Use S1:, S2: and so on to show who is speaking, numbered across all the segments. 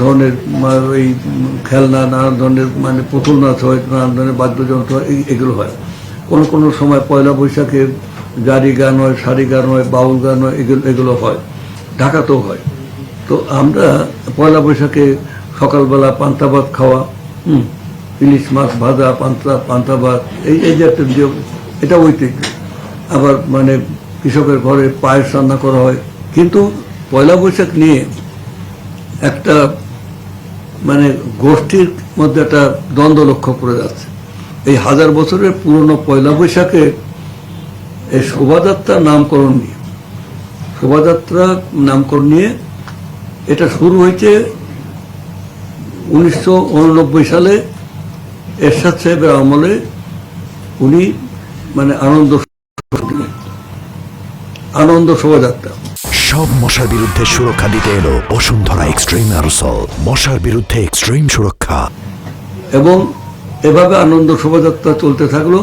S1: ধরনের এই খেলনা, নানা ধরনের মানে পুতুল নাচ হয়, নানা ধরনের বাদ্যযন্ত্র এগুলো হয়। কোনো সময় পয়লা বৈশাখে জারি গান হয়, সারি গান হয়, বাউল গান হয়, এগুলো হয়, ঢাকাতেও হয়। তো আমরা পয়লা বৈশাখে সকালবেলা পান্তা ভাত খাওয়া, ইলিশ মাছ ভাজা, পান্তা ভাত, এই যে একটা এটা ঐতিহ্য। আবার মানে কৃষকের ঘরে পায়েস রান্না করা হয়। কিন্তু পয়লা বৈশাখ নিয়ে একটা মানে গোষ্ঠীর মধ্যে একটা দ্বন্দ্ব লক্ষ্য করে যাচ্ছে। এই 1000 বছরের পুরনো পয়লা বৈশাখে এই শোভাযাত্রার নামকরণ নিয়ে এটা শুরু হয়েছে 1989 সালে এরশাদ সাহেবের আমলে। উনি মানে আনন্দ শোভাযাত্রা।
S2: সব মশার বিরুদ্ধে সুরক্ষা দিতে এলো বসুন্ধরা এক্সট্রিম অ্যারোসল, মশার বিরুদ্ধে এক্সট্রিম সুরক্ষা।
S1: এবং এভাবে আনন্দ শোভাযাত্রা চলতে থাকলো।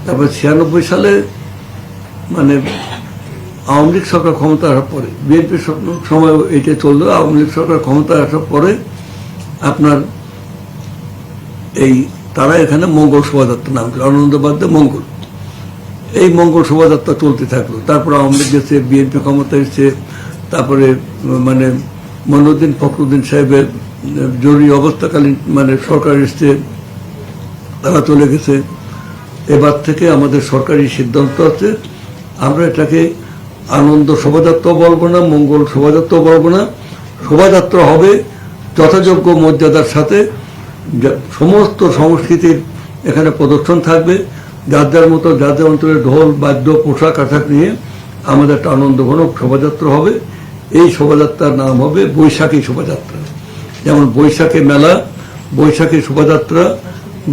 S1: তারপর 96 সালে মানে আওয়ামী লীগ সরকার ক্ষমতা আসার পরে, বিএনপির সময় এটা চললো, আওয়ামী লীগ সরকার ক্ষমতা আসার পরে আপনার তারা এখানে মঙ্গল শোভাযাত্রা নাম ছিল, আনন্দবাদ্যে মঙ্গল। এই মঙ্গল শোভাযাত্রা চলতে থাকলো। তারপর আওয়ামী লীগ গেছে, বিএনপি ক্ষমতা এসছে, তারপরে মানে মঈনুদ্দিন ফখরুদ্দিন সাহেবের জরুরি অবস্থাকালীন মানে সরকার এসছে, তারা চলে গেছে। এবার থেকে আমাদের সরকারি সিদ্ধান্ত আছে, আমরা এটাকে আনন্দ শোভাযাত্রা বলবো না, মঙ্গল শোভাযাত্রা বলবো না। শোভাযাত্রা হবে যথাযোগ্য মর্যাদার সাথে, সমস্ত সংস্কৃতির এখানে প্রদর্শন থাকবে, যার যার মতো যার যার অঞ্চলের ঢোল বাদ্য পোশাক আশাক নিয়ে আমাদের একটা আনন্দঘনক শোভাযাত্রা হবে। এই শোভাযাত্রার নাম হবে বৈশাখী শোভাযাত্রা। যেমন বৈশাখী মেলা, বৈশাখী শোভাযাত্রা,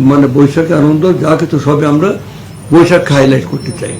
S1: মানে বৈশাখী আনন্দ, যা কিছু সবে আমরা বৈশাখ হাইলাইট করতে চাই।